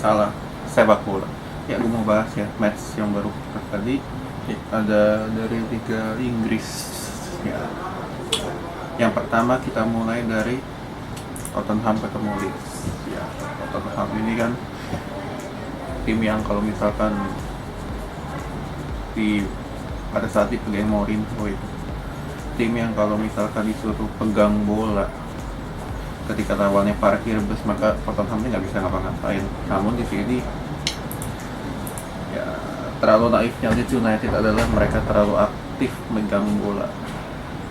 masalah sepak bola. Ya, gue mau bahas ya match yang baru tadi. Ada dari Liga Inggris. Ya, yang pertama kita mulai dari Tottenham ketemu Leeds. Ya, Tottenham ini kan tim yang kalau misalkan pada saat dipegang Mourinho itu tim yang kalau misalkan disuruh pegang bola ketika lawannya parkir bus, maka Tottenham ini nggak bisa ngapa-ngapain. Namun di sini ya terlalu naifnya Leeds United adalah mereka terlalu aktif megang bola.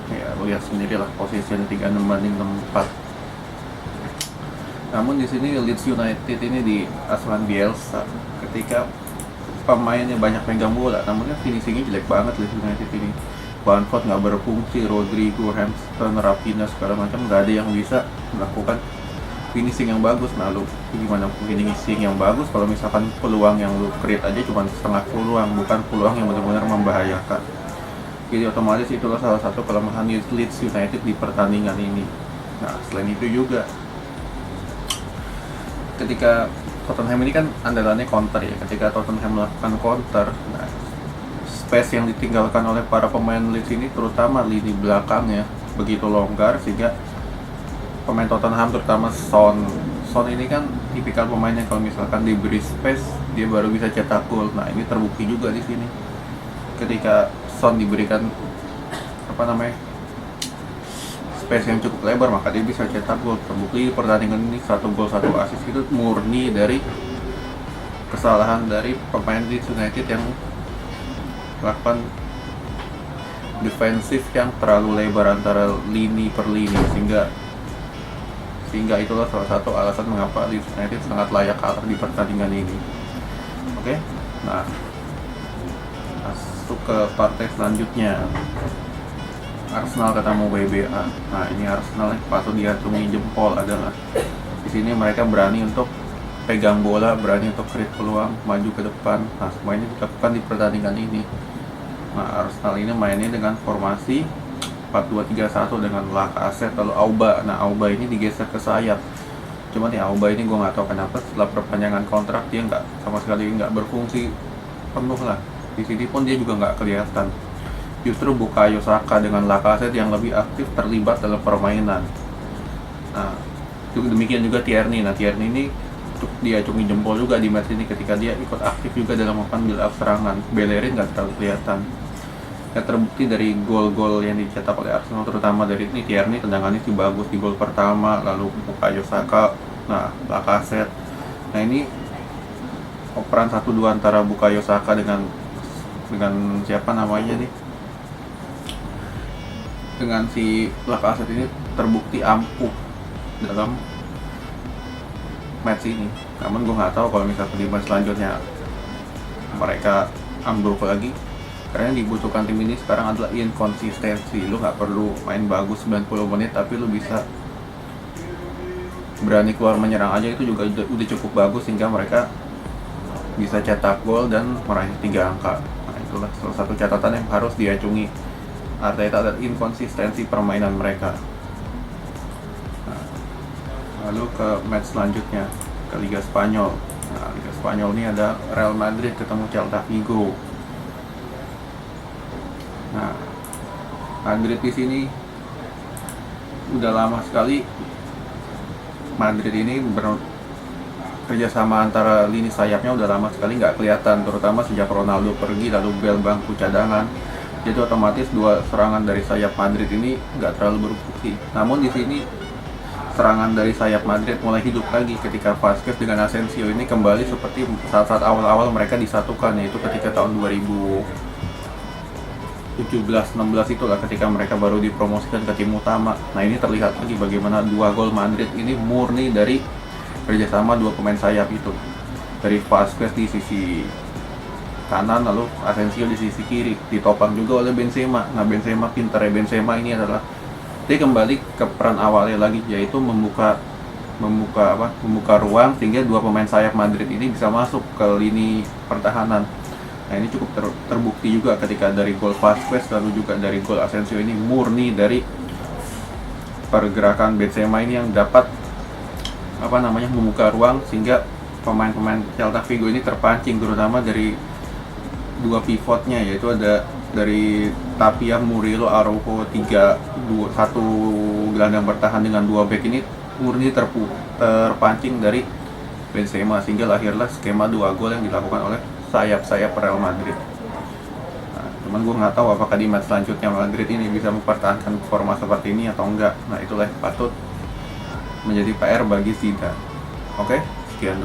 Ya, lo lihat sendirilah posisinya 36-64. Namun di sini Leeds United ini di asuhan Bielsa, ketika pemainnya banyak megang bola, namun kan finishingnya jelek banget Leeds United ini. Bamford nggak berfungsi, Rodrigo, Hampton, Raphinha segala macam nggak ada yang bisa melakukan finishing yang bagus. Nah, lu gimana finishing yang bagus kalau misalkan peluang yang lu create aja cuma setengah peluang, bukan peluang yang benar-benar membahayakan. Jadi otomatis itulah salah satu kelemahan Leeds United di pertandingan ini. Nah, selain itu juga ketika Tottenham ini kan andalannya counter ya. Ketika Tottenham melakukan counter, nah, space yang ditinggalkan oleh para pemain Leeds ini, terutama lini belakangnya, begitu longgar sehingga pemain Tottenham terutama Son ini kan tipikal pemain yang kalau misalkan diberi space dia baru bisa cetak gol. Nah, ini terbukti juga di sini. Ketika Son diberikan space yang cukup lebar, maka dia bisa cetak gol. Terbukti pertandingan ini 1 gol 1 assist itu murni dari kesalahan dari pemain Leeds United yang melakukan defensif yang terlalu lebar antara lini per lini, sehingga itulah salah satu alasan mengapa Leeds United sangat layak kalah di pertandingan ini. Oke, nah masuk ke partai selanjutnya, Arsenal ketemu WBA. Nah, ini Arsenal yang patut diacungi jempol adalah di sini mereka berani untuk pegang bola, berani untuk create peluang, maju ke depan. Nah, semua ini dilakukan di pertandingan ini. Nah, Arsenal ini mainnya dengan formasi 4-2-3-1 dengan Lacazette lalu Auba. Nah, Auba ini digeser ke sayap. Cuman ya Auba ini gue nggak tahu kenapa setelah perpanjangan kontrak dia sama sekali nggak berfungsi penuh lah. Di sini pun dia juga nggak kelihatan. Justru Bukayo Saka dengan Lacazette yang lebih aktif terlibat dalam permainan. Nah, demikian juga Tierney. Nah, Tierney ini dia acungi jempol juga di match ini ketika dia ikut aktif juga dalam melakukan build up serangan. Bellerin nggak terlalu kelihatan. Ya, terbukti dari gol-gol yang dicetak oleh Arsenal, terutama dari ini Tierney tendangannya sih bagus di gol pertama, lalu Bukayo Saka, nah Lacazette. Nah, ini operan 1-2 antara Bukayo Saka dengan siapa namanya nih? Dengan si Lacazette ini terbukti ampuh dalam match ini. Namun gue nggak tahu kalau misalnya di match selanjutnya mereka ambruk lagi. Karena yang dibutuhkan tim ini sekarang adalah inkonsistensi. Lu nggak perlu main bagus 90 menit, tapi lu bisa berani keluar menyerang aja, itu juga udah cukup bagus sehingga mereka bisa cetak gol dan meraih 3 angka. Nah, itulah salah satu catatan yang harus diacungi Arteta, adalah inkonsistensi permainan mereka. Nah, lalu ke match selanjutnya, ke Liga Spanyol. Nah, Liga Spanyol ini ada Real Madrid ketemu Celta Vigo. Nah, Madrid di sini udah lama sekali Madrid ini kerjasama antara lini sayapnya udah lama sekali nggak kelihatan, terutama sejak Ronaldo pergi lalu Bale bangku cadangan. Jadi otomatis 2 serangan dari sayap Madrid ini nggak terlalu berfungsi. Namun di sini serangan dari sayap Madrid mulai hidup lagi ketika Vazquez dengan Asensio ini kembali seperti saat-saat awal-awal mereka disatukan, yaitu ketika tahun 2017-16 itulah ketika mereka baru dipromosikan ke tim utama. Nah, ini terlihat lagi bagaimana 2 gol Madrid ini murni dari kerjasama 2 pemain sayap itu. Dari Vazquez di sisi kanan, lalu Asensio di sisi kiri, ditopang juga oleh Benzema. Nah, pintarnya Benzema ini adalah dia kembali ke peran awalnya lagi, yaitu membuka ruang sehingga 2 pemain sayap Madrid ini bisa masuk ke lini pertahanan. Nah, ini cukup terbukti juga ketika dari gol Vazquez lalu juga dari gol Asensio ini murni dari pergerakan Benzema ini yang dapat membuka ruang sehingga pemain-pemain Celta Vigo ini terpancing, terutama dari dua pivotnya, yaitu ada dari Tapia, Murillo, Araujo, 1 gelandang bertahan dengan 2 back ini murni terpancing dari Benzema, sehingga lahirlah skema 2 gol yang dilakukan oleh sayap-sayap Real Madrid. Nah, cuman gue nggak tahu apakah di match selanjutnya Madrid ini bisa mempertahankan forma seperti ini atau enggak. Nah, itulah yang patut menjadi PR bagi Zidane. Oke, sekian dulu.